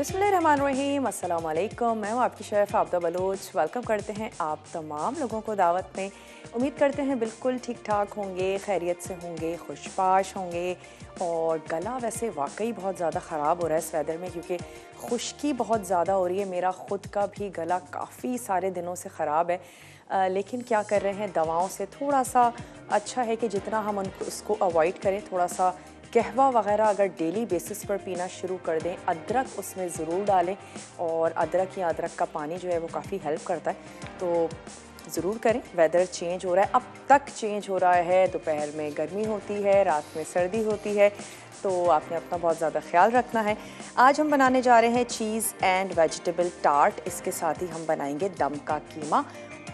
बिस्मिल्लाहिर्रहमानिर्रहीम, अस्सलाम वालेकुम। मैं हूँ आपकी शेफ़ आबदा बलोच। वेलकम करते हैं आप तमाम लोगों को दावत में। उम्मीद करते हैं बिल्कुल ठीक ठाक होंगे, खैरियत से होंगे, खुशपाश होंगे। और गला वैसे वाकई बहुत ज़्यादा ख़राब हो रहा है इस वेदर में, क्योंकि खुश्की बहुत ज़्यादा हो रही है। मेरा ख़ुद का भी गला काफ़ी सारे दिनों से ख़राब है, लेकिन क्या कर रहे हैं, दवाओं से थोड़ा सा अच्छा है कि जितना हम उसको अवॉइड करें, थोड़ा सा कहवा वगैरह अगर डेली बेसिस पर पीना शुरू कर दें, अदरक उसमें ज़रूर डालें। और अदरक या अदरक का पानी जो है वो काफ़ी हेल्प करता है, तो ज़रूर करें। वेदर चेंज हो रहा है, अब तक चेंज हो रहा है। दोपहर में गर्मी होती है, रात में सर्दी होती है, तो आपने अपना बहुत ज़्यादा ख्याल रखना है। आज हम बनाने जा रहे हैं चीज़ एंड वेजिटेबल टार्ट। इसके साथ ही हम बनाएंगे दम का कीमा।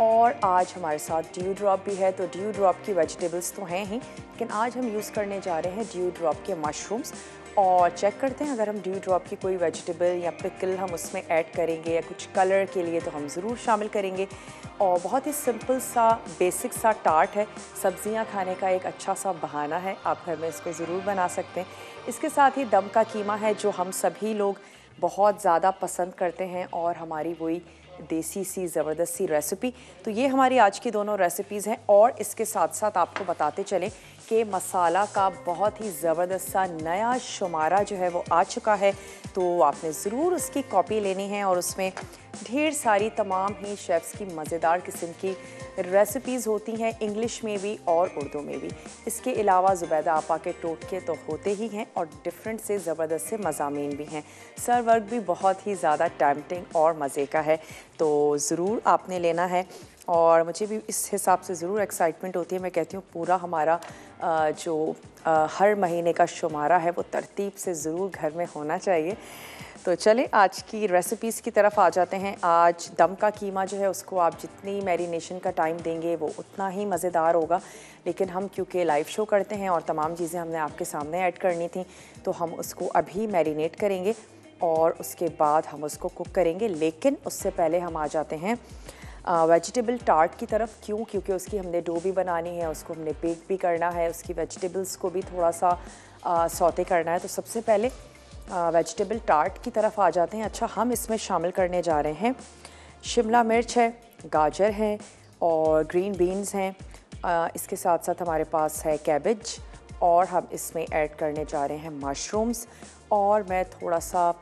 और आज हमारे साथ ड्यू ड्रॉप भी है, तो ड्यू ड्रॉप की वेजिटेबल्स तो हैं ही, लेकिन आज हम यूज़ करने जा रहे हैं ड्यू ड्रॉप के मशरूम्स। और चेक करते हैं अगर हम ड्यू ड्रॉप की कोई वेजिटेबल या पिकल हम उसमें ऐड करेंगे या कुछ कलर के लिए, तो हम ज़रूर शामिल करेंगे। और बहुत ही सिंपल सा बेसिक सा टार्ट है, सब्ज़ियाँ खाने का एक अच्छा सा बहाना है। आप घर में इसको ज़रूर बना सकते हैं। इसके साथ ही दम का कीमा है, जो हम सभी लोग बहुत ज़्यादा पसंद करते हैं, और हमारी वही देसी सी ज़बरदस्त सी रेसिपी। तो ये हमारी आज की दोनों रेसिपीज़ हैं। और इसके साथ साथ आपको बताते चलें कि मसाला का बहुत ही ज़बरदस्त सा नया शुमारा जो है वो आ चुका है, तो आपने ज़रूर उसकी कॉपी लेनी है। और उसमें ढेर सारी तमाम ही शेफ़्स की मज़ेदार किस्म की रेसिपीज़ होती हैं, इंग्लिश में भी और उर्दू में भी। इसके अलावा ज़ुबैदा आपा के टोटके तो होते ही हैं, और डिफरेंट से ज़बरदस्त से मज़ामीन भी हैं। सर वर्क भी बहुत ही ज़्यादा टैम्पटिंग और मज़े का है, तो ज़रूर आपने लेना है। और मुझे भी इस हिसाब से ज़रूर एक्साइटमेंट होती है। मैं कहती हूँ पूरा हमारा हर महीने का शुमारा है वो तरतीब से ज़रूर घर में होना चाहिए। तो चलें आज की रेसिपीज़ की तरफ आ जाते हैं। आज दम का कीमा जो है उसको आप जितनी मैरिनेशन का टाइम देंगे वो उतना ही मज़ेदार होगा, लेकिन हम क्योंकि लाइव शो करते हैं और तमाम चीज़ें हमने आपके सामने ऐड करनी थी, तो हम उसको अभी मैरिनेट करेंगे और उसके बाद हम उसको कुक करेंगे। लेकिन उससे पहले हम आ जाते हैं वेजिटेबल टार्ट की तरफ। क्यों? क्योंकि उसकी हमने डो भी बनानी है, उसको हमने बेक भी करना है, उसकी वेजिटेबल्स को भी थोड़ा सा सौते करना है। तो सबसे पहले वेजिटेबल टार्ट की तरफ आ जाते हैं। अच्छा, हम इसमें शामिल करने जा रहे हैं शिमला मिर्च है, गाजर है और ग्रीन बीन्स हैं। इसके साथ साथ हमारे पास है कैबेज, और हम इसमें ऐड करने जा रहे हैं मशरूम्स। और मैं थोड़ा सा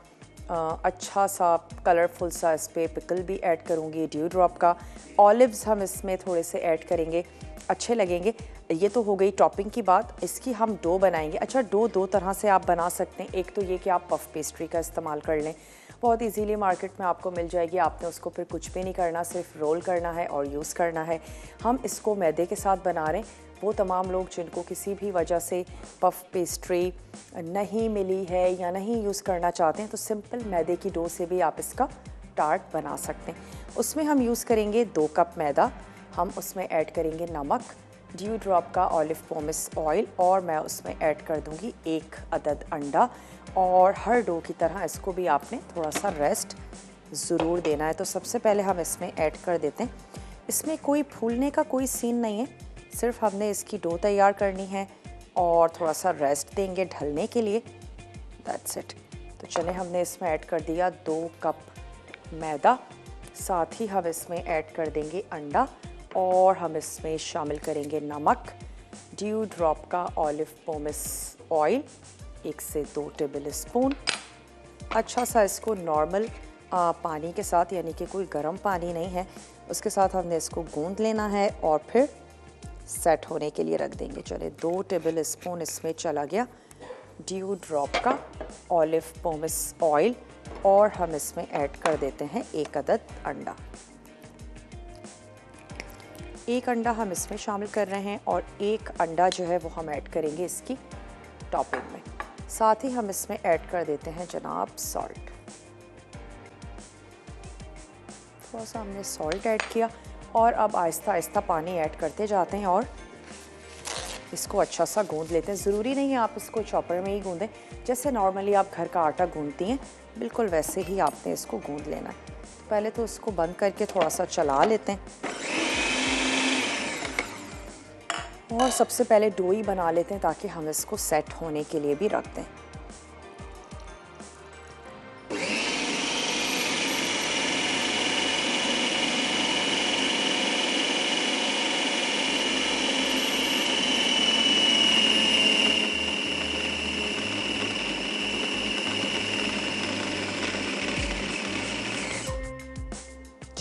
अच्छा सा कलरफुल सा इस पर पिकल भी ऐड करूँगी ड्यू ड्रॉप का। ऑलिव्स हम इसमें थोड़े से ऐड करेंगे, अच्छे लगेंगे। ये तो हो गई टॉपिंग की बात। इसकी हम डो बनाएंगे। अच्छा, डो दो तरह से आप बना सकते हैं। एक तो ये कि आप पफ पेस्ट्री का इस्तेमाल कर लें, बहुत इजीली मार्केट में आपको मिल जाएगी। आपने उसको फिर कुछ भी नहीं करना, सिर्फ रोल करना है और यूज़ करना है। हम इसको मैदे के साथ बना रहे हैं। वो तमाम लोग जिनको किसी भी वजह से पफ पेस्ट्री नहीं मिली है या नहीं यूज़ करना चाहते हैं, तो सिंपल मैदे की डो से भी आप इसका टार्ट बना सकते हैं। उसमें हम यूज़ करेंगे 2 कप मैदा। हम उसमें ऐड करेंगे नमक, ड्यू ड्रॉप का ऑलिव पोमेस ऑयल, और मैं उसमें ऐड कर दूंगी 1 अदद अंडा। और हर डो की तरह इसको भी आपने थोड़ा सा रेस्ट ज़रूर देना है। तो सबसे पहले हम इसमें ऐड कर देते हैं। इसमें कोई फूलने का कोई सीन नहीं है, सिर्फ हमने इसकी डो तैयार करनी है और थोड़ा सा रेस्ट देंगे ढलने के लिए। That's it. तो चले, हमने इसमें ऐड कर दिया 2 कप मैदा, साथ ही हम इसमें ऐड कर देंगे अंडा, और हम इसमें शामिल करेंगे नमक, ड्यू ड्रॉप का ऑलिव पोमेस ऑयल 1 से 2 टेबल स्पून। अच्छा सा इसको नॉर्मल पानी के साथ, यानी कि कोई गर्म पानी नहीं है, उसके साथ हमने इसको गूंद लेना है और फिर सेट होने के लिए रख देंगे। चले, 2 टेबल स्पून इसमें चला गया ड्यू ड्रॉप का ऑलिव पोमेस ऑयल, और हम इसमें ऐड कर देते हैं 1 अदद अंडा। 1 अंडा हम इसमें शामिल कर रहे हैं, और 1 अंडा जो है वो हम ऐड करेंगे इसकी टॉपिंग में। साथ ही हम इसमें ऐड कर देते हैं जनाब सॉल्ट। थोड़ा सा हमने सॉल्ट ऐड किया, और अब आहिस्ता आहिस्ता पानी ऐड करते जाते हैं और इसको अच्छा सा गूंद लेते हैं। ज़रूरी नहीं है आप इसको चॉपर में ही गूंदें, जैसे नॉर्मली आप घर का आटा गूंदती हैं बिल्कुल वैसे ही आपने इसको गूंद लेना है। तो पहले तो इसको बंद करके थोड़ा सा चला लेते हैं, और सबसे पहले डो ही बना लेते हैं ताकि हम इसको सेट होने के लिए भी रख दें।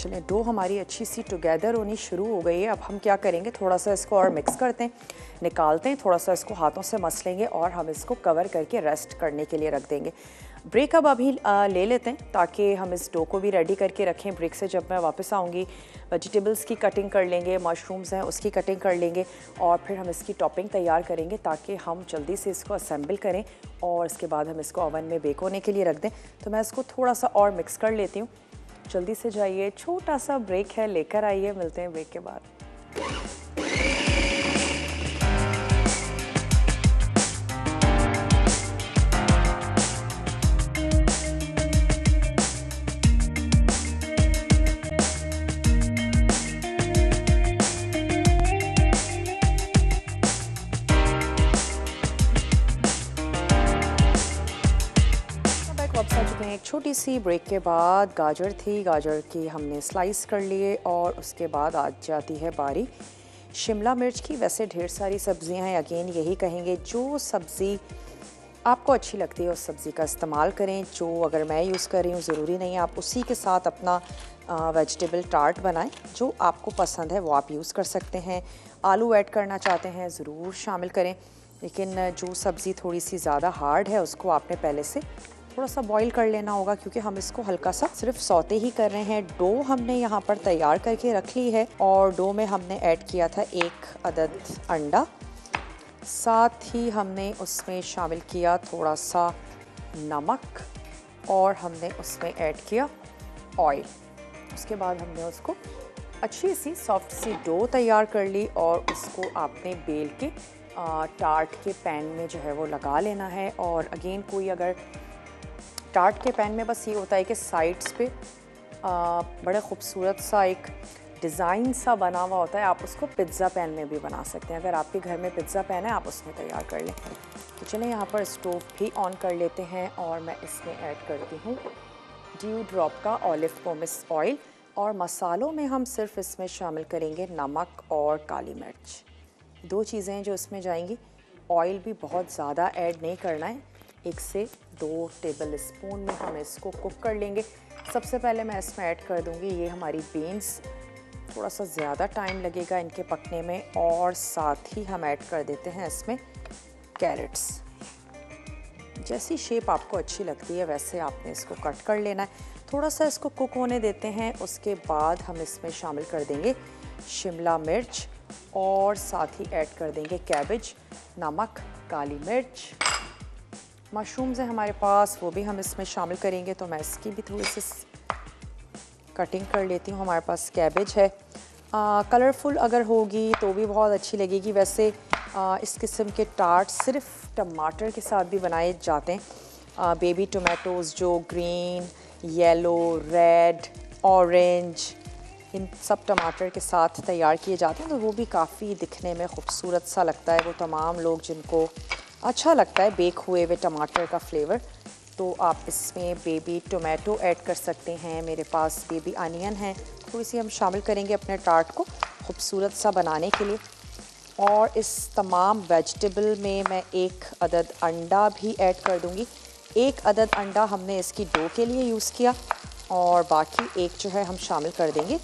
चलें, डो हमारी अच्छी सी टुगेदर होनी शुरू हो गई है। अब हम क्या करेंगे, थोड़ा सा इसको और मिक्स करते हैं, निकालते हैं, थोड़ा सा इसको हाथों से मस लेंगे और हम इसको कवर करके रेस्ट करने के लिए रख देंगे। ब्रेक अब अभी ले लेते हैं ताकि हम इस डो को भी रेडी करके रखें। ब्रेक से जब मैं वापस आऊँगी वेजिटेबल्स की कटिंग कर लेंगे, मशरूम्स हैं उसकी कटिंग कर लेंगे और फिर हम इसकी टॉपिंग तैयार करेंगे ताकि हम जल्दी से इसको असेंबल करें और इसके बाद हम इसको ओवन में बेक होने के लिए रख दें। तो मैं इसको थोड़ा सा और मिक्स कर लेती हूँ। जल्दी से जाइए, छोटा सा ब्रेक है, लेकर आइए, मिलते हैं ब्रेक के बाद। वापस आ चुके हैं एक छोटी सी ब्रेक के बाद। गाजर थी, गाजर की हमने स्लाइस कर लिए और उसके बाद आ जाती है बारी शिमला मिर्च की। वैसे ढेर सारी सब्जियां हैं, अगेन यही कहेंगे जो सब्ज़ी आपको अच्छी लगती है उस सब्ज़ी का इस्तेमाल करें। जो अगर मैं यूज़ कर रही हूँ ज़रूरी नहीं है आप उसी के साथ अपना वेजिटेबल टार्ट बनाएं। जो आपको पसंद है वो आप यूज़ कर सकते हैं। आलू ऐड करना चाहते हैं ज़रूर शामिल करें, लेकिन जो सब्ज़ी थोड़ी सी ज़्यादा हार्ड है उसको आपने पहले से थोड़ा सा बॉईल कर लेना होगा क्योंकि हम इसको हल्का सा सिर्फ सौते ही कर रहे हैं। डो हमने यहाँ पर तैयार करके रख ली है और डो में हमने ऐड किया था 1 अदद अंडा, साथ ही हमने उसमें शामिल किया थोड़ा सा नमक और हमने उसमें ऐड किया ऑयल। उसके बाद हमने उसको अच्छी सी सॉफ्ट सी डो तैयार कर ली और उसको आपने बेल के टार्ट के पैन में जो है वो लगा लेना है। और अगेन कोई अगर टार्ट के पैन में बस ये होता है कि साइड्स पे बड़ा खूबसूरत सा एक डिज़ाइन सा बना हुआ होता है। आप उसको पिज़्ज़ा पैन में भी बना सकते हैं। अगर आपके घर में पिज़्ज़ा पैन है आप उसमें तैयार कर लें। तो चलें यहाँ पर स्टोव भी ऑन कर लेते हैं और मैं इसमें ऐड करती हूँ ड्यू ड्रॉप का ऑलिव पोमेस ऑयल। और मसालों में हम सिर्फ इसमें शामिल करेंगे नमक और काली मिर्च, 2 चीज़ें हैं जो इसमें जाएंगी। ऑयल भी बहुत ज़्यादा ऐड नहीं करना है, 1 से 2 टेबल स्पून में हम इसको कुक कर लेंगे। सबसे पहले मैं इसमें ऐड कर दूंगी ये हमारी बीन्स, थोड़ा सा ज़्यादा टाइम लगेगा इनके पकने में। और साथ ही हम ऐड कर देते हैं इसमें कैरेट्स। जैसी शेप आपको अच्छी लगती है वैसे आपने इसको कट कर लेना है। थोड़ा सा इसको कुक होने देते हैं। उसके बाद हम इसमें शामिल कर देंगे शिमला मिर्च और साथ ही ऐड कर देंगे कैबेज, नमक, काली मिर्च। मशरूम्स हैं हमारे पास, वो भी हम इसमें शामिल करेंगे। तो मैं इसकी भी थोड़ी सी कटिंग कर लेती हूँ। हमारे पास कैबेज है, कलरफुल अगर होगी तो भी बहुत अच्छी लगेगी। वैसे इस किस्म के टार्ट सिर्फ टमाटर के साथ भी बनाए जाते हैं। बेबी टोमेटोज़ जो ग्रीन, येलो, रेड, ऑरेंज, इन सब टमाटर के साथ तैयार किए जाते हैं तो वो भी काफ़ी दिखने में खूबसूरत सा लगता है। वो तमाम लोग जिनको अच्छा लगता है बेक हुए हुए टमाटर का फ्लेवर, तो आप इसमें बेबी टोमेटो ऐड कर सकते हैं। मेरे पास बेबी अनियन है, थोड़ी सी हम शामिल करेंगे अपने टार्ट को खूबसूरत सा बनाने के लिए। और इस तमाम वेजिटेबल में मैं 1 अदद अंडा भी ऐड कर दूंगी। 1 अदद अंडा हमने इसकी डो के लिए यूज़ किया और बाकी 1 जो है हम शामिल कर देंगे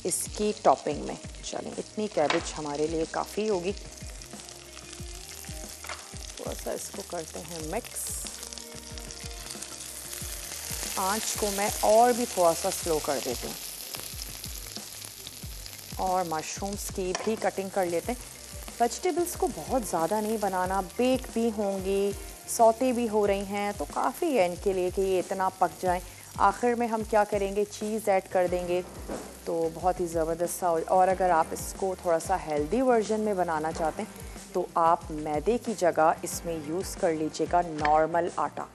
इसकी टॉपिंग में। चलें, इतनी कैबेज हमारे लिए काफ़ी होगी। थोड़ा सा इसको करते हैं मिक्स। आंच को मैं और भी थोड़ा सा स्लो कर देती हूँ और मशरूम्स की भी कटिंग कर लेते हैं। वेजिटेबल्स को बहुत ज़्यादा नहीं बनाना, बेक भी होंगी, सौते भी हो रही हैं, तो काफ़ी है इनके लिए कि ये इतना पक जाएं। आखिर में हम क्या करेंगे, चीज़ ऐड कर देंगे तो बहुत ही ज़बरदस्त सा। और अगर आप इसको थोड़ा सा हेल्दी वर्जन में बनाना चाहते हैं तो आप मैदे की जगह इसमें यूज़ कर लीजिएगा नॉर्मल आटा।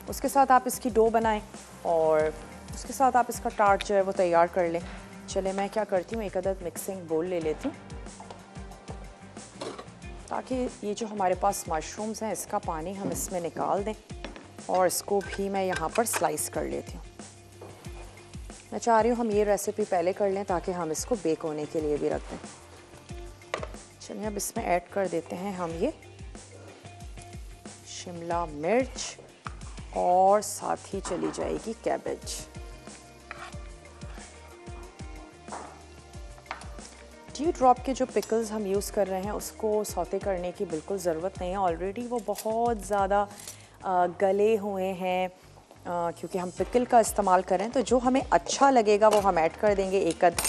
उसके साथ आप इसकी डो बनाएं और उसके साथ आप इसका टार्ट जो है वो तैयार कर लें। चले, मैं क्या करती हूँ, 1 अदद मिक्सिंग बोल ले लेती हूँ ताकि ये जो हमारे पास मशरूम्स हैं इसका पानी हम इसमें निकाल दें। और इसको भी मैं यहाँ पर स्लाइस कर लेती हूँ। मैं चाह रही हूँ हम ये रेसिपी पहले कर लें ताकि हम इसको बेक होने के लिए भी रख दें। चलिए, अब इसमें ऐड कर देते हैं हम ये शिमला मिर्च और साथ ही चली जाएगी कैबेज। ड्यू ड्रॉप के जो पिकल्स हम यूज़ कर रहे हैं उसको सौते करने की बिल्कुल ज़रूरत नहीं है। ऑलरेडी वो बहुत ज़्यादा गले हुए हैं क्योंकि हम पिकल का इस्तेमाल करें, तो जो हमें अच्छा लगेगा वो हम ऐड कर देंगे। एक अद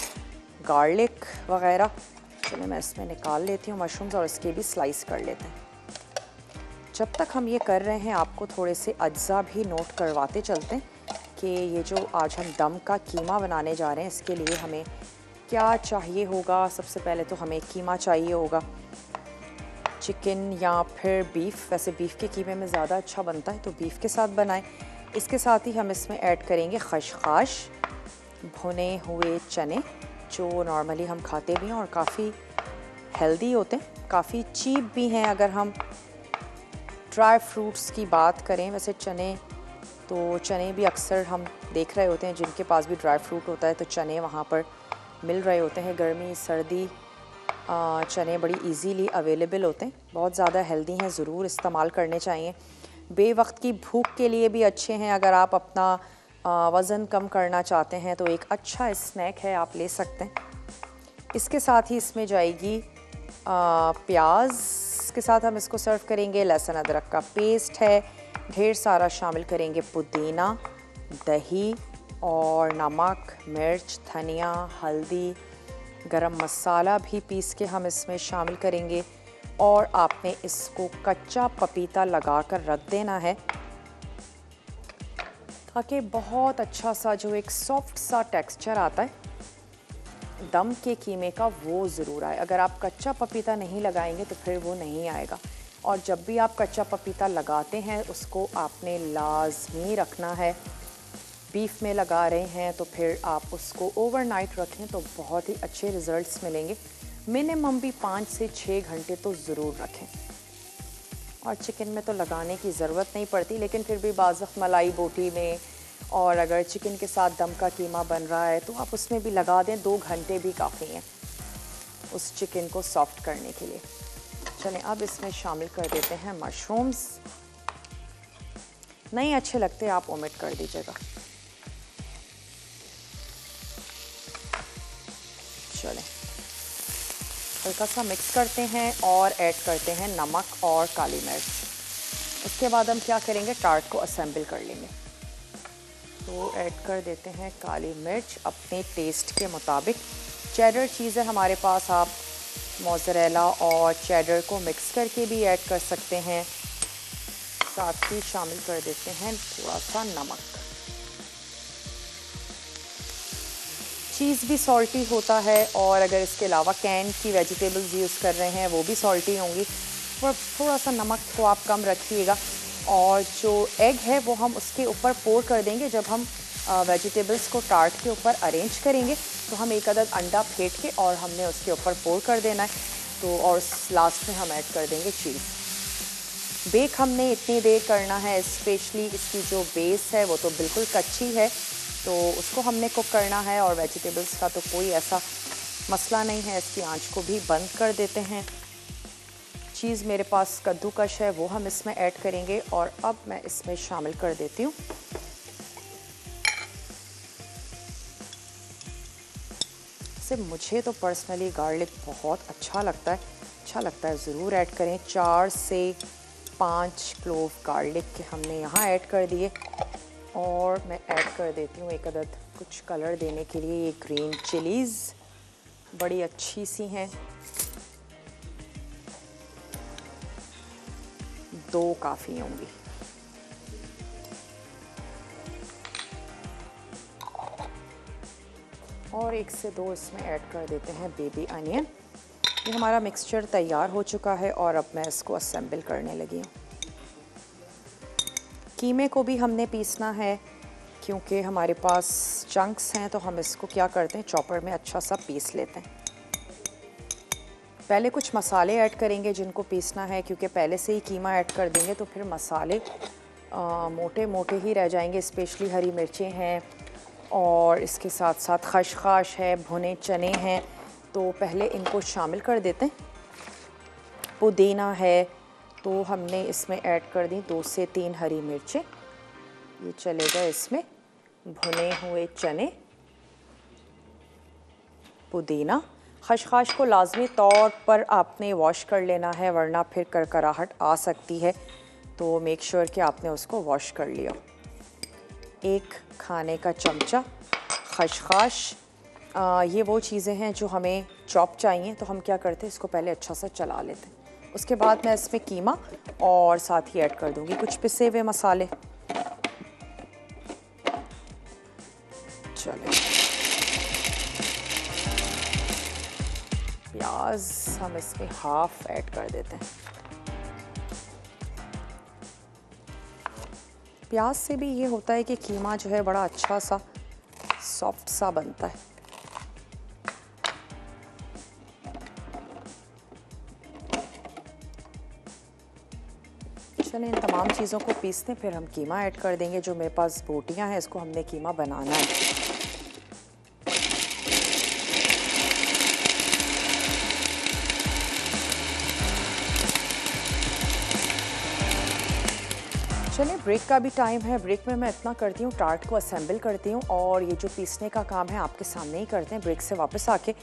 गार्लिक वगैरह। चलिए मैं इसमें निकाल लेती हूँ मशरूम्स और इसके भी स्लाइस कर लेते हैं। जब तक हम ये कर रहे हैं आपको थोड़े से अज्जा भी नोट करवाते चलते हैं कि ये जो आज हम दम का कीमा बनाने जा रहे हैं इसके लिए हमें क्या चाहिए होगा। सबसे पहले तो हमें कीमा चाहिए होगा, चिकन या फिर बीफ। वैसे बीफ के कीमे में ज़्यादा अच्छा बनता है तो बीफ के साथ बनाएं। इसके साथ ही हम इसमें ऐड करेंगे खशखाश, भुने हुए चने जो नॉर्मली हम खाते भी हैं और काफ़ी हेल्दी होते हैं, काफ़ी चीप भी हैं। अगर हम ड्राई फ्रूट्स की बात करें, वैसे चने भी अक्सर हम देख रहे होते हैं जिनके पास भी ड्राई फ्रूट होता है तो चने वहाँ पर मिल रहे होते हैं। गर्मी सर्दी चने बड़ी इजीली अवेलेबल होते हैं, बहुत ज़्यादा हेल्दी हैं, ज़रूर इस्तेमाल करने चाहिए। बेवक्त की भूख के लिए भी अच्छे हैं। अगर आप अपना वज़न कम करना चाहते हैं तो एक अच्छा स्नैक है, आप ले सकते हैं। इसके साथ ही इसमें जाएगी प्याज के साथ हम इसको सर्व करेंगे। लहसुन अदरक का पेस्ट है, ढेर सारा शामिल करेंगे पुदीना, दही और नमक, मिर्च, धनिया, हल्दी, गरम मसाला भी पीस के हम इसमें शामिल करेंगे। और आपने इसको कच्चा पपीता लगाकर रख देना है ताकि बहुत अच्छा सा जो एक सॉफ्ट सा टेक्सचर आता है दम के कीमे का वो ज़रूर आए। अगर आप कच्चा पपीता नहीं लगाएंगे तो फिर वो नहीं आएगा। और जब भी आप कच्चा पपीता लगाते हैं उसको आपने लाजमी रखना है। बीफ में लगा रहे हैं तो फिर आप उसको ओवरनाइट रखें तो बहुत ही अच्छे रिज़ल्ट्स मिलेंगे। मिनिमम भी 5 से 6 घंटे तो ज़रूर रखें। और चिकन में तो लगाने की ज़रूरत नहीं पड़ती, लेकिन फिर भी बाज़ मलाई बोटी में और अगर चिकन के साथ दम का कीमा बन रहा है तो आप उसमें भी लगा दें। 2 घंटे भी काफ़ी हैं उस चिकन को सॉफ्ट करने के लिए। चलें अब इसमें शामिल कर देते हैं मशरूम्स। नहीं अच्छे लगते आप ओमिट कर दीजिएगा। चलें हल्का सा मिक्स करते हैं और ऐड करते हैं नमक और काली मिर्च। उसके बाद हम क्या करेंगे, टार्ट को असेंबल कर लेंगे। तो ऐड कर देते हैं काली मिर्च अपने टेस्ट के मुताबिक। चेडर चीज़ है हमारे पास, आप मोज़रेला और चेडर को मिक्स करके भी ऐड कर सकते हैं। साथ ही शामिल कर देते हैं थोड़ा सा नमक। चीज़ भी सॉल्टी होता है और अगर इसके अलावा कैन की वेजिटेबल्स यूज़ कर रहे हैं वो भी सॉल्टी होंगी। और थोड़ा सा नमक को आप कम रखिएगा। और जो एग है वो हम उसके ऊपर पोर कर देंगे। जब हम वेजिटेबल्स को टार्ट के ऊपर अरेंज करेंगे तो हम एक अदद अंडा फेंट के और हमने उसके ऊपर पोर कर देना है। तो और लास्ट में हम ऐड कर देंगे चीज़। बेक हमने इतनी देर करना है, स्पेशली इसकी जो बेस है वो तो बिल्कुल कच्ची है तो उसको हमने कुक करना है। और वेजिटेबल्स का तो कोई ऐसा मसला नहीं है। इसकी आंच को भी बंद कर देते हैं। चीज़ मेरे पास कद्दूकश है वो हम इसमें ऐड करेंगे। और अब मैं इसमें शामिल कर देती हूँ से मुझे तो पर्सनली गार्लिक बहुत अच्छा लगता है, ज़रूर ऐड करें। 4 से 5 क्लोव गार्लिक के हमने यहाँ ऐड कर दिए। और मैं ऐड कर देती हूँ एक अदद कुछ कलर देने के लिए ये ग्रीन चिलीज़, बड़ी अच्छी सी हैं, 2 काफ़ी होंगी। और 1 से 2 इसमें ऐड कर देते हैं बेबी अनियन। ये हमारा मिक्सचर तैयार हो चुका है और अब मैं इसको असेंबल करने लगी हूँ। कीमे को भी हमने पीसना है क्योंकि हमारे पास चंक्स हैं तो हम इसको क्या करते हैं, चॉपर में अच्छा सा पीस लेते हैं। पहले कुछ मसाले ऐड करेंगे जिनको पीसना है, क्योंकि पहले से ही कीमा ऐड कर देंगे तो फिर मसाले मोटे मोटे ही रह जाएंगे। स्पेशली हरी मिर्चें हैं और इसके साथ साथ खशखाश है, भुने चने हैं, तो पहले इनको शामिल कर देते हैं। पुदीना है तो हमने इसमें ऐड कर दी 2 से 3 हरी मिर्चें। ये चलेगा इसमें। भुने हुए चने, पुदीना, खशखाश को लाजमी तौर पर आपने वॉश कर लेना है, वरना फिर करकराहट आ सकती है, तो मेक श्योर कि आपने उसको वॉश कर लिया। 1 खाने का चमचा खशखाश। ये वो चीज़ें हैं जो हमें चॉप चाहिए, तो हम क्या करते हैं, इसको पहले अच्छा सा चला लेते हैं। उसके बाद मैं इसमें कीमा और साथ ही ऐड कर दूँगी कुछ पिसे हुए मसाले। चलें, प्याज हम इसमें हाफ ऐड कर देते हैं। प्याज से भी ये होता है कि कीमा जो है बड़ा अच्छा सा सॉफ्ट सा बनता है। चलें, इन तमाम चीज़ों को पीसते हैं, फिर हम कीमा ऐड कर देंगे। जो मेरे पास बोटियां हैं, इसको हमने कीमा बनाना है। चलिए, ब्रेक का भी टाइम है। ब्रेक में मैं इतना करती हूँ, टार्ट को असेंबल करती हूँ और ये जो पीसने का काम है आपके सामने ही करते हैं ब्रेक से वापस आके।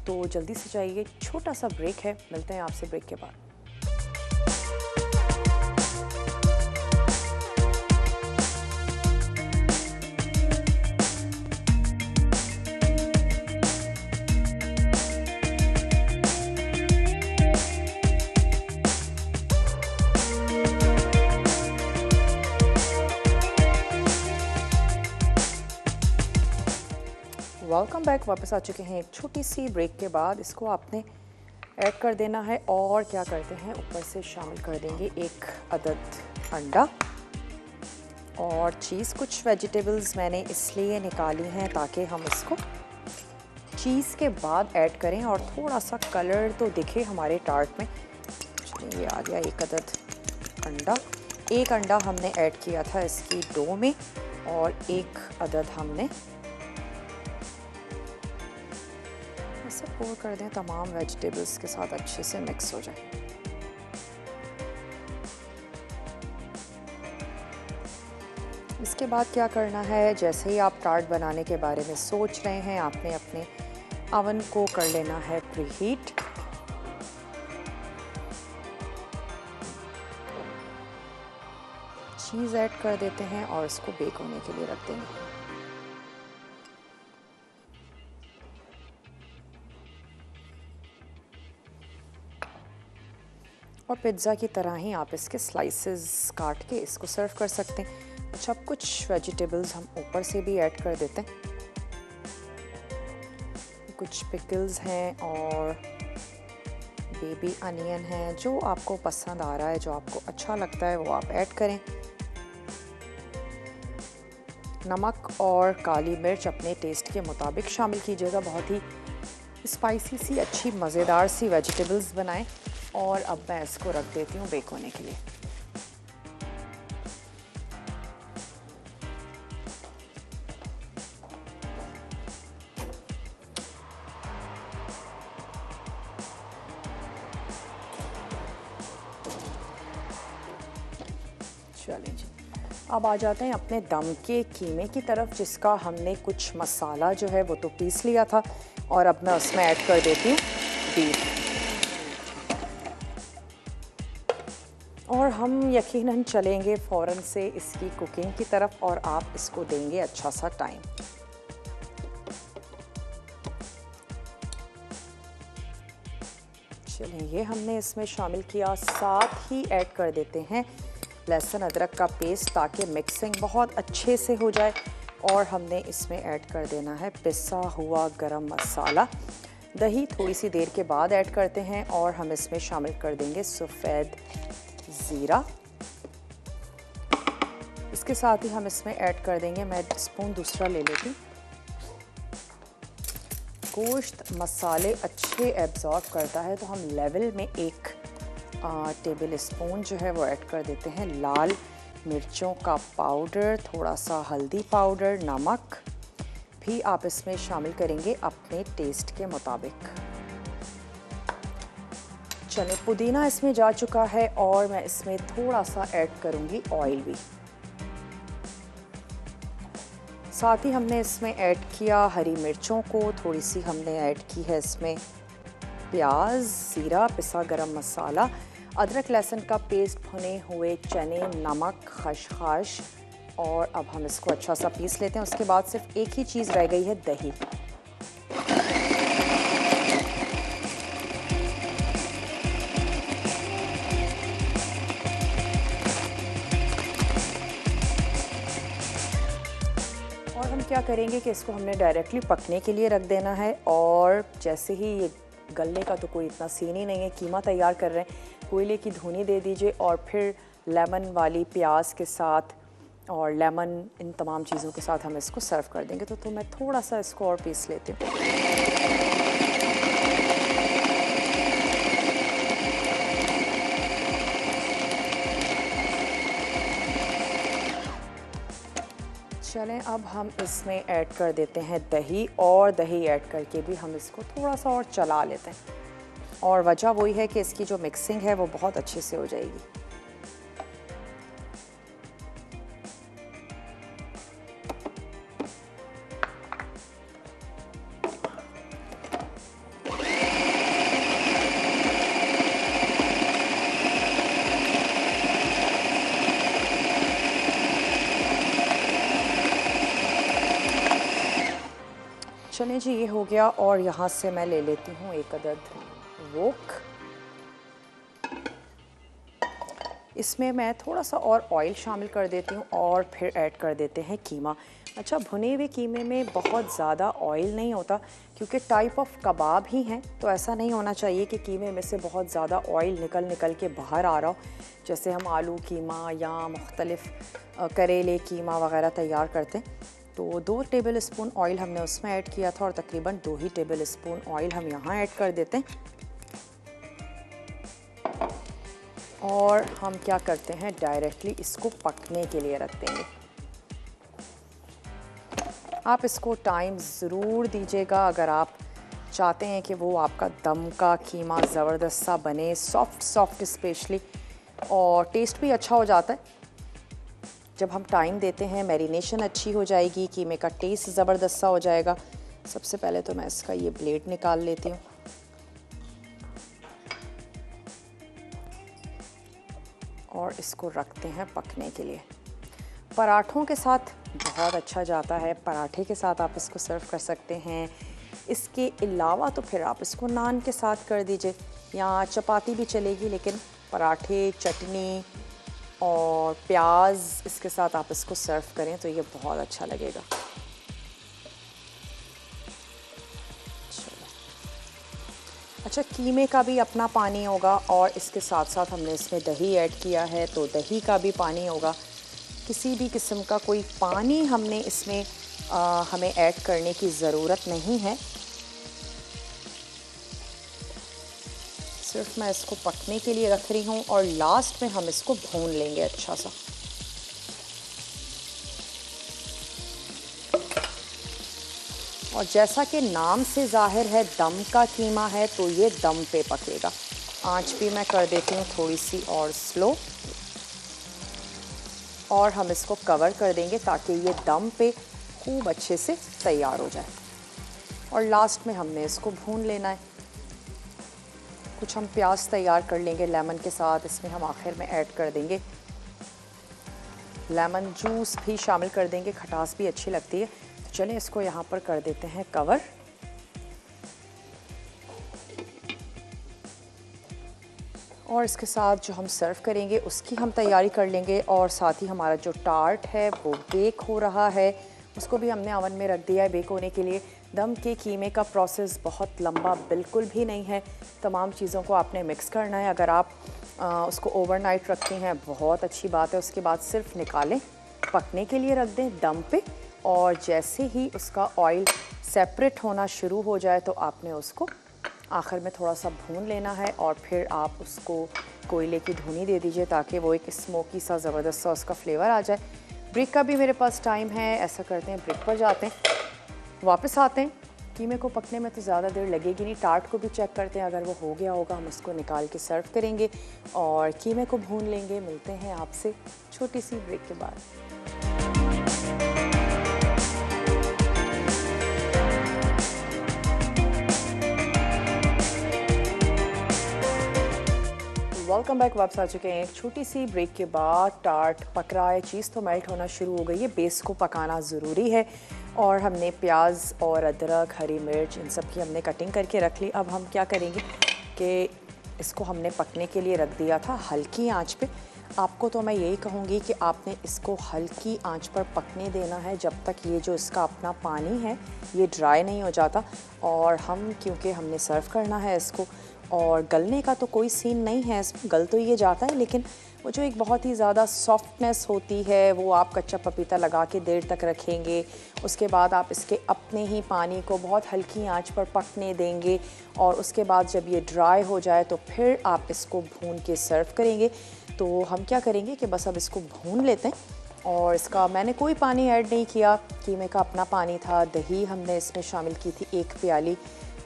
तो जल्दी से जाइए, छोटा सा ब्रेक है, मिलते हैं आपसे ब्रेक के बाद। वेलकम बैक, वापस आ चुके हैं एक छोटी सी ब्रेक के बाद। इसको आपने ऐड कर देना है और क्या करते हैं, ऊपर से शामिल कर देंगे 1 अदद अंडा और चीज़। कुछ वेजिटेबल्स मैंने इसलिए निकाली हैं ताकि हम इसको चीज़ के बाद ऐड करें और थोड़ा सा कलर तो दिखे हमारे टार्ट में। चलिए, ये आ गया 1 अदद अंडा। 1 अंडा हमने ऐड किया था इसकी डो में और 1 अदद हमने इसे पोर कर दें, तमाम वेजिटेबल्स के साथ अच्छे से मिक्स हो जाए। इसके बाद क्या करना है, जैसे ही आप टार्ट बनाने के बारे में सोच रहे हैं, आपने अपने अवन को कर लेना है प्रीहीट। चीज़ ऐड कर देते हैं और इसको बेक होने के लिए रख देंगे। और पिज़्ज़ा की तरह ही आप इसके स्लाइसेस काट के इसको सर्व कर सकते हैं। अच्छा, कुछ वेजिटेबल्स हम ऊपर से भी ऐड कर देते हैं। कुछ पिकल्स हैं और बेबी अनियन है, जो आपको पसंद आ रहा है, जो आपको अच्छा लगता है वो आप ऐड करें। नमक और काली मिर्च अपने टेस्ट के मुताबिक शामिल कीजिएगा। बहुत ही स्पाइसी सी अच्छी मज़ेदार सी वेजिटेबल्स बनाएं। और अब मैं इसको रख देती हूँ बेक होने के लिए। चलें जी, अब आ जाते हैं अपने दम के कीमे की तरफ, जिसका हमने कुछ मसाला जो है वो तो पीस लिया था और अब मैं उसमें ऐड कर देती हूँ बीफ। और हम यकीनन चलेंगे फ़ौरन से इसकी कुकिंग की तरफ और आप इसको देंगे अच्छा सा टाइम। चलिए, ये हमने इसमें शामिल किया। साथ ही ऐड कर देते हैं लहसुन अदरक का पेस्ट, ताकि मिक्सिंग बहुत अच्छे से हो जाए। और हमने इसमें ऐड कर देना है पिसा हुआ गरम मसाला। दही थोड़ी सी देर के बाद ऐड करते हैं और हम इसमें शामिल कर देंगे सफ़ेद ज़ीरा। इसके साथ ही हम इसमें ऐड कर देंगे, मैं स्पून दूसरा ले लेती हूँ। गोश्त मसाले अच्छे एब्जॉर्ब करता है, तो हम लेवल में 1 टेबल स्पून जो है वो ऐड कर देते हैं लाल मिर्चों का पाउडर, थोड़ा सा हल्दी पाउडर, नमक भी आप इसमें शामिल करेंगे अपने टेस्ट के मुताबिक। चलिए, पुदीना इसमें जा चुका है और मैं इसमें थोड़ा सा ऐड करूँगी ऑयल भी। साथ ही हमने इसमें ऐड किया हरी मिर्चों को, थोड़ी सी हमने ऐड की है इसमें प्याज, ज़ीरा, पिसा गरम मसाला, अदरक लहसुन का पेस्ट, भुने हुए चने, नमक, खसखस। और अब हम इसको अच्छा सा पीस लेते हैं। उसके बाद सिर्फ एक ही चीज़ रह गई है, दही। और हम क्या करेंगे कि इसको हमने डायरेक्टली पकने के लिए रख देना है। और जैसे ही ये गलने का तो कोई इतना सीन ही नहीं है, कीमा तैयार कर रहे हैं, कोयले की धुनी दे दीजिए और फिर लेमन वाली प्याज के साथ और लेमन, इन तमाम चीज़ों के साथ हम इसको सर्व कर देंगे। तो मैं थोड़ा सा इसको और पीस लेती हूँ। चलें, अब हम इसमें ऐड कर देते हैं दही। और दही ऐड करके भी हम इसको थोड़ा सा और चला लेते हैं। और वजह वही है कि इसकी जो मिक्सिंग है वो बहुत अच्छे से हो जाएगी। चलिए जी, ये हो गया। और यहाँ से मैं ले लेती हूँ एक अदद वोक। इसमें मैं थोड़ा सा और ऑयल शामिल कर देती हूँ और फिर ऐड कर देते हैं कीमा। अच्छा, भुने हुए कीमे में बहुत ज़्यादा ऑयल नहीं होता क्योंकि टाइप ऑफ कबाब ही हैं, तो ऐसा नहीं होना चाहिए कि कीमे में से बहुत ज़्यादा ऑयल निकल के बाहर आ रहा हो। जैसे हम आलू कीमा या मुख्तलिफ़ करेले कीमा वगैरह तैयार करते हैं, तो 2 टेबल स्पून ऑयल हमने उसमें ऐड किया था और तकरीबन 2 ही टेबल स्पून ऑयल हम यहाँ ऐड कर देते हैं। और हम क्या करते हैं, डायरेक्टली इसको पकने के लिए रख देंगे। आप इसको टाइम ज़रूर दीजिएगा अगर आप चाहते हैं कि वो आपका दम का कीमा ज़बरदस्त सा बने, सॉफ्ट स्पेशली, और टेस्ट भी अच्छा हो जाता है। जब हम टाइम देते हैं, मैरिनेशन अच्छी हो जाएगी, कीमे का टेस्ट ज़बरदस्त सा हो जाएगा। सबसे पहले तो मैं इसका ये ब्लेड निकाल लेती हूँ। और इसको रखते हैं पकने के लिए। पराठों के साथ बहुत अच्छा जाता है, पराठे के साथ आप इसको सर्व कर सकते हैं। इसके अलावा तो फिर आप इसको नान के साथ कर दीजिए या चपाती भी चलेगी, लेकिन पराठे, चटनी और प्याज इसके साथ आप इसको सर्व करें तो ये बहुत अच्छा लगेगा। अच्छा, कीमे का भी अपना पानी होगा और इसके साथ साथ हमने इसमें दही ऐड किया है, तो दही का भी पानी होगा। किसी भी किस्म का कोई पानी हमने इसमें हमें ऐड करने की ज़रूरत नहीं है। सिर्फ मैं इसको पकने के लिए रख रही हूँ और लास्ट में हम इसको भून लेंगे अच्छा सा। और जैसा कि नाम से ज़ाहिर है दम का कीमा है, तो ये दम पे पकेगा। आंच भी मैं कर देती हूँ थोड़ी सी और स्लो, और हम इसको कवर कर देंगे ताकि ये दम पे खूब अच्छे से तैयार हो जाए। और लास्ट में हमने इसको भून लेना है। कुछ हम प्याज तैयार कर लेंगे लेमन के साथ, इसमें हम आखिर में ऐड कर देंगे लेमन जूस भी शामिल कर देंगे, खटास भी अच्छी लगती है। तो चलें इसको यहाँ पर कर देते हैं कवर। और इसके साथ जो हम सर्व करेंगे उसकी हम तैयारी कर लेंगे। और साथ ही हमारा जो टार्ट है वो बेक हो रहा है, उसको भी हमने ओवन में रख दिया है बेक होने के लिए। दम के कीमे का प्रोसेस बहुत लंबा बिल्कुल भी नहीं है, तमाम चीज़ों को आपने मिक्स करना है। अगर आप उसको ओवरनाइट रखते हैं बहुत अच्छी बात है, उसके बाद सिर्फ निकालें, पकने के लिए रख दें दम पे, और जैसे ही उसका ऑयल सेपरेट होना शुरू हो जाए तो आपने उसको आखिर में थोड़ा सा भून लेना है और फिर आप उसको कोयले की धुनी दे दीजिए ताकि वो एक स्मोकी सा ज़बरदस्त सा उसका फ्लेवर आ जाए। ब्रिक का भी मेरे पास टाइम है, ऐसा करते हैं ब्रिक पर जाते हैं, वापस आते हैं। कीमे को पकने में तो ज़्यादा देर लगेगी नहीं, टार्ट को भी चेक करते हैं, अगर वो हो गया होगा हम उसको निकाल के सर्व करेंगे और कीमे को भून लेंगे। मिलते हैं आपसे छोटी सी ब्रेक के बाद। Welcome back. वापस आ चुके हैं एक छोटी सी ब्रेक के बाद। टार्ट पक रहा है, चीज़ तो मेल्ट होना शुरू हो गई है। बेस को पकाना ज़रूरी है और हमने प्याज और अदरक, हरी मिर्च इन सब की हमने कटिंग करके रख ली। अब हम क्या करेंगे कि इसको हमने पकने के लिए रख दिया था हल्की आंच पे। आपको तो मैं यही कहूँगी कि आपने इसको हल्की आंच पर पकने देना है जब तक ये जो इसका अपना पानी है ये ड्राई नहीं हो जाता। और हम क्योंकि हमने सर्व करना है इसको, और गलने का तो कोई सीन नहीं है, गल तो ये जाता है, लेकिन वो जो एक बहुत ही ज़्यादा सॉफ्टनेस होती है वो आप कच्चा पपीता लगा के देर तक रखेंगे। उसके बाद आप इसके अपने ही पानी को बहुत हल्की आंच पर पकने देंगे और उसके बाद जब ये ड्राई हो जाए तो फिर आप इसको भून के सर्व करेंगे। तो हम क्या करेंगे कि बस अब इसको भून लेते हैं। और इसका मैंने कोई पानी ऐड नहीं किया, कीमे का अपना पानी था। दही हमने इसमें शामिल की थी 1 प्याली,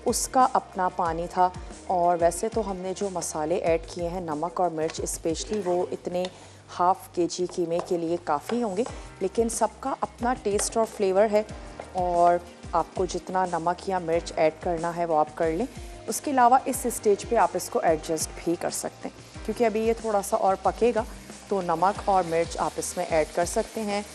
उसका अपना पानी था। और वैसे तो हमने जो मसाले ऐड किए हैं, नमक और मिर्च स्पेशली, वो इतने हाफ़ केजी कीमे के लिए काफ़ी होंगे, लेकिन सबका अपना टेस्ट और फ्लेवर है और आपको जितना नमक या मिर्च ऐड करना है वो आप कर लें। उसके अलावा इस स्टेज पे आप इसको एडजस्ट भी कर सकते हैं, क्योंकि अभी ये थोड़ा सा और पकेगा तो नमक और मिर्च आप इसमें ऐड कर सकते हैं।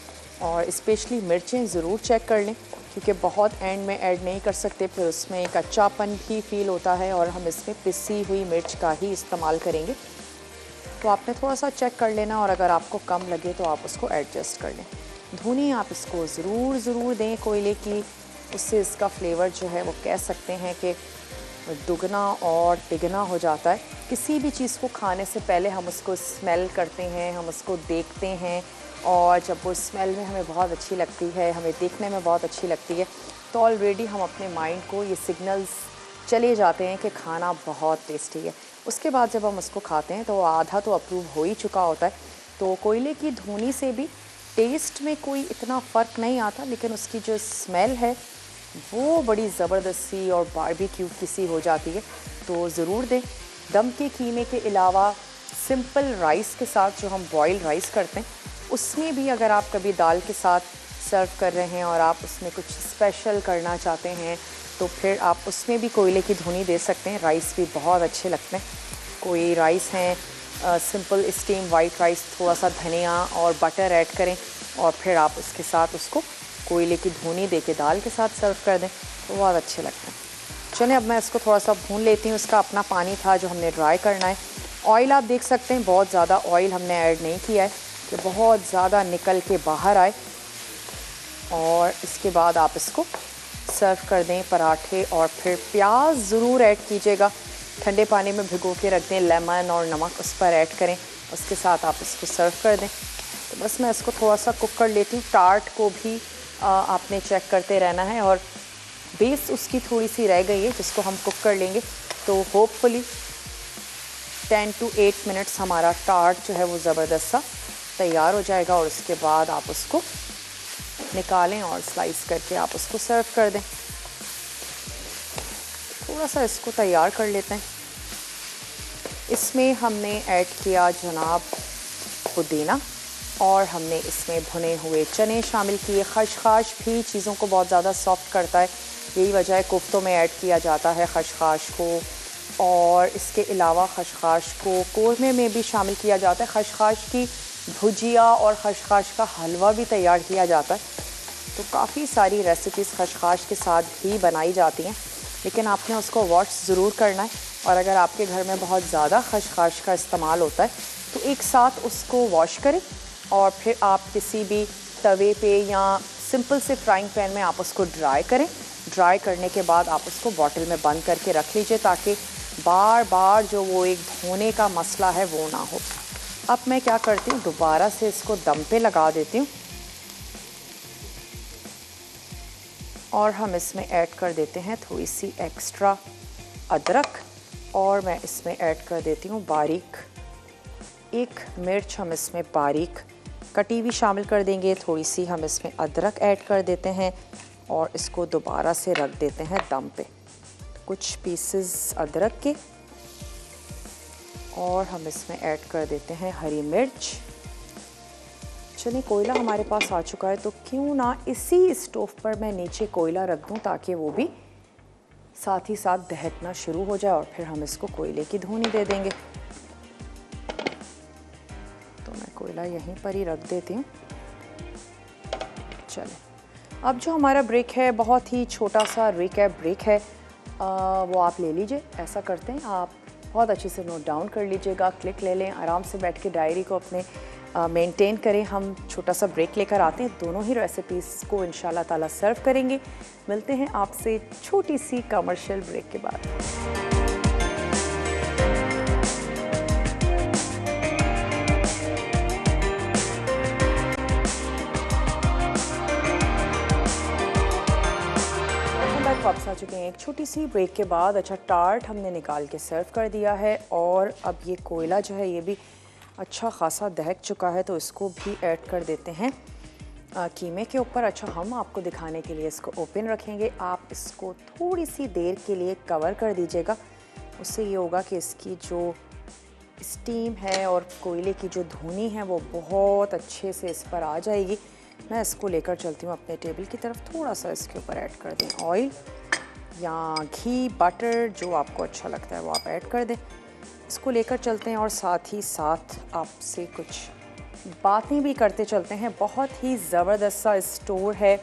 और स्पेशली मिर्चें ज़रूर चेक कर लें, क्योंकि बहुत एंड में ऐड नहीं कर सकते, फिर उसमें कच्चापन भी फील होता है और हम इसमें पिसी हुई मिर्च का ही इस्तेमाल करेंगे। तो आपने थोड़ा सा चेक कर लेना और अगर आपको कम लगे तो आप उसको एडजस्ट कर लें। धुनी आप इसको ज़रूर दें कोयले की, उससे इसका फ्लेवर जो है वो कह सकते हैं कि दुगना और तिगना हो जाता है। किसी भी चीज़ को खाने से पहले हम उसको स्मेल करते हैं, हम उसको देखते हैं, और जब वो स्मेल में हमें बहुत अच्छी लगती है, हमें देखने में बहुत अच्छी लगती है, तो ऑलरेडी हम अपने माइंड को ये सिग्नल्स चले जाते हैं कि खाना बहुत टेस्टी है। उसके बाद जब हम उसको खाते हैं तो आधा तो अप्रूव हो ही चुका होता है। तो कोयले की धुनी से भी टेस्ट में कोई इतना फ़र्क नहीं आता, लेकिन उसकी जो स्मेल है वो बड़ी ज़बरदस्ती और बारबेक्यू किसी हो जाती है। तो ज़रूर दें। दम के कीमे के अलावा सिंपल राइस के साथ जो हम बॉयल राइस करते हैं, उसमें भी अगर आप कभी दाल के साथ सर्व कर रहे हैं और आप उसमें कुछ स्पेशल करना चाहते हैं तो फिर आप उसमें भी कोयले की धुनी दे सकते हैं। राइस भी बहुत अच्छे लगते हैं। कोई राइस हैं सिंपल स्टीम वाइट राइस, थोड़ा सा धनिया और बटर ऐड करें और फिर आप उसके साथ उसको कोयले की धुनी दे के दाल के साथ सर्व कर दें तो बहुत अच्छे लगते हैं। चलें, अब मैं इसको थोड़ा सा भून लेती हूँ। इसका अपना पानी था जो हमने ड्राई करना है। ऑयल आप देख सकते हैं बहुत ज़्यादा ऑयल हमने ऐड नहीं किया है कि बहुत ज़्यादा निकल के बाहर आए। और इसके बाद आप इसको सर्व कर दें पराठे। और फिर प्याज ज़रूर ऐड कीजिएगा, ठंडे पानी में भिगो के रख दें, लेमन और नमक उस पर ऐड करें, उसके साथ आप इसको सर्व कर दें। तो बस मैं इसको थोड़ा सा कुक कर लेती हूँ। टार्ट को भी आपने चेक करते रहना है और बेस उसकी थोड़ी सी रह गई है जिसको हम कुक कर लेंगे। तो होपफुली 10 to 8 मिनट्स हमारा टार्ट जो है वो ज़बरदस्त सा तैयार हो जाएगा और उसके बाद आप उसको निकालें और स्लाइस करके आप उसको सर्व कर दें। थोड़ा सा इसको तैयार कर लेते हैं। इसमें हमने ऐड किया जनाब पुदीना और हमने इसमें भुने हुए चने शामिल किए। खशखाश भी चीज़ों को बहुत ज़्यादा सॉफ्ट करता है, यही वजह है कोफ्तों में ऐड किया जाता है खशखाश को। और इसके अलावा खशखाश को कोरमे में भी शामिल किया जाता है। खशखाश की भुजिया और खशखाश का हलवा भी तैयार किया जाता है। तो काफ़ी सारी रेसिपीज़ खशखाश के साथ भी बनाई जाती हैं, लेकिन आपने उसको वॉश ज़रूर करना है। और अगर आपके घर में बहुत ज़्यादा खशखाश का इस्तेमाल होता है तो एक साथ उसको वॉश करें और फिर आप किसी भी तवे पे या सिंपल से फ्राइंग पैन में आप उसको ड्राई करें। ड्राई करने के बाद आप उसको बॉटल में बंद करके रख लीजिए ताकि बार बार जो वो एक धोने का मसला है वो ना हो। अब मैं क्या करती हूँ, दोबारा से इसको दम पे लगा देती हूँ और हम इसमें ऐड कर देते हैं थोड़ी सी एक्स्ट्रा अदरक और मैं इसमें ऐड कर देती हूँ बारीक 1 मिर्च हम इसमें बारीक कटी हुई शामिल कर देंगे। थोड़ी सी हम इसमें अदरक ऐड कर देते हैं और इसको दोबारा से रख देते हैं दम पे। कुछ पीसेस अदरक के और हम इसमें ऐड कर देते हैं हरी मिर्च। चलिए, कोयला हमारे पास आ चुका है तो क्यों ना इसी स्टोव पर मैं नीचे कोयला रख दूं ताकि वो भी साथ ही साथ दहकना शुरू हो जाए और फिर हम इसको कोयले की धुनी दे देंगे। कोयला यहीं पर ही रख देती हूँ। चलें, अब जो हमारा ब्रेक है बहुत ही छोटा सा रिकैप ब्रेक है, वो आप ले लीजिए। ऐसा करते हैं, आप बहुत अच्छे से नोट डाउन कर लीजिएगा, क्लिक ले लें, आराम से बैठ के डायरी को अपने मेंटेन करें। हम छोटा सा ब्रेक लेकर आते हैं, दोनों ही रेसिपीज़ को इंशाल्लाह ताला सर्व करेंगे। मिलते हैं आपसे छोटी सी कमर्शियल ब्रेक के बाद। वापस आ चुके हैं एक छोटी सी ब्रेक के बाद। अच्छा, टार्ट हमने निकाल के सर्व कर दिया है और अब ये कोयला जो है ये भी अच्छा खासा दहक चुका है, तो इसको भी ऐड कर देते हैं कीमे के ऊपर। अच्छा, हम आपको दिखाने के लिए इसको ओपन रखेंगे। आप इसको थोड़ी सी देर के लिए कवर कर दीजिएगा, उससे ये होगा कि इसकी जो स्टीम है और कोयले की जो धुनी है वो बहुत अच्छे से इस पर आ जाएगी। मैं इसको लेकर चलती हूँ अपने टेबल की तरफ। थोड़ा सा इसके ऊपर ऐड कर दें ऑयल या घी, बटर, जो आपको अच्छा लगता है वो आप ऐड कर दें। इसको लेकर चलते हैं और साथ ही साथ आपसे कुछ बातें भी करते चलते हैं। बहुत ही ज़बरदस्त सा स्टोर है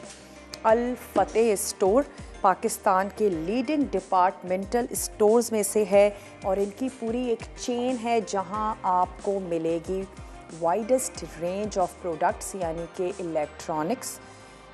अल फतेह स्टोर, पाकिस्तान के लीडिंग डिपार्टमेंटल स्टोर्स में से है और इनकी पूरी एक चेन है जहां आपको मिलेगी वाइडेस्ट रेंज ऑफ प्रोडक्ट्स, यानी कि इलेक्ट्रॉनिक्स,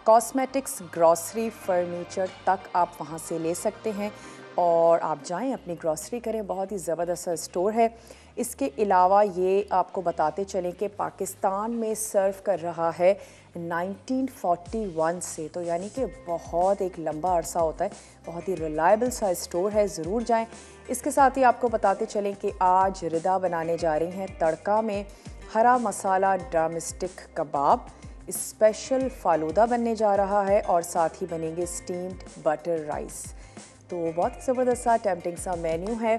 कॉस्मेटिक्स, ग्रॉसरी, फर्नीचर तक आप वहां से ले सकते हैं और आप जाएं अपनी ग्रॉसरी करें। बहुत ही ज़बरदस्त स्टोर है। इसके अलावा ये आपको बताते चलें कि पाकिस्तान में सर्व कर रहा है 1941 से, तो यानी कि बहुत एक लंबा अरसा होता है। बहुत ही रिलायबल सा स्टोर है, ज़रूर जाएं। इसके साथ ही आपको बताते चलें कि आज रिदा बनाने जा रही हैं तड़का में हरा मसाला ड्रमस्टिक कबाब, स्पेशल फालूदा बनने जा रहा है और साथ ही बनेंगे स्टीम्ड बटर राइस। तो बहुत ज़बरदस्त सा टेम्पटिंग सा मेन्यू है।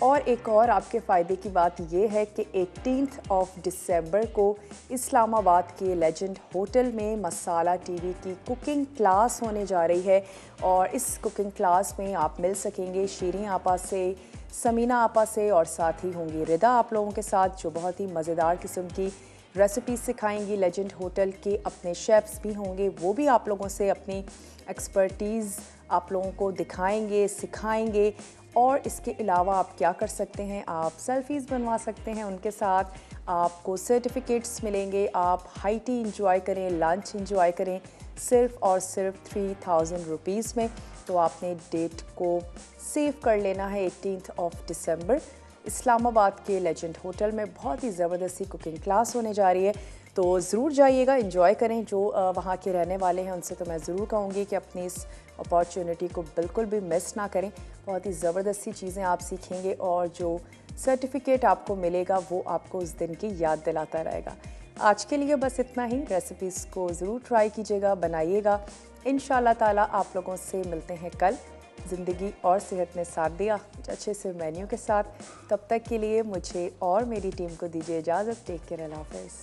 और एक और आपके फ़ायदे की बात यह है कि 18 दिसंबर को इस्लामाबाद के लेजेंड होटल में मसाला टीवी की कुकिंग क्लास होने जा रही है और इस कुकिंग क्लास में आप मिल सकेंगे शीरीन आपा से, समीना आपा से और साथ ही होंगी रिदा आप लोगों के साथ, जो बहुत ही मज़ेदार किस्म की रेसिपीज़ सिखाएंगी। लेजेंड होटल के अपने शेफ़्स भी होंगे, वो भी आप लोगों से अपनी एक्सपर्टीज़ आप लोगों को दिखाएंगे, सिखाएंगे। और इसके अलावा आप क्या कर सकते हैं, आप सेल्फ़ीज़ बनवा सकते हैं उनके साथ, आपको सर्टिफिकेट्स मिलेंगे, आप हाई टी इंजॉय करें, लंच इंजॉय करें सिर्फ़ और सिर्फ 3000 रुपीज़ में। तो आपने डेट को सेव कर लेना है। 18 दिसंबर इस्लामाबाद के लेजेंड होटल में बहुत ही ज़बरदस्ती कुकिंग क्लास होने जा रही है, तो ज़रूर जाइएगा, एंजॉय करें। जो वहाँ के रहने वाले हैं उनसे तो मैं ज़रूर कहूँगी कि अपनी इस अपॉर्चुनिटी को बिल्कुल भी मिस ना करें। बहुत ही ज़बरदस्ती चीज़ें आप सीखेंगे और जो सर्टिफिकेट आपको मिलेगा वो आपको उस दिन की याद दिलाता रहेगा। आज के लिए बस इतना ही। रेसिपीज़ को ज़रूर ट्राई कीजिएगा, बनाइएगा। इंशाल्लाह ताला आप लोगों से मिलते हैं कल। ज़िंदगी और सेहत ने साथ दिया अच्छे से मेन्यू के साथ। तब तक के लिए मुझे और मेरी टीम को दीजिए इजाज़त। टेक केयर, अल्लाह हाफ़िज़।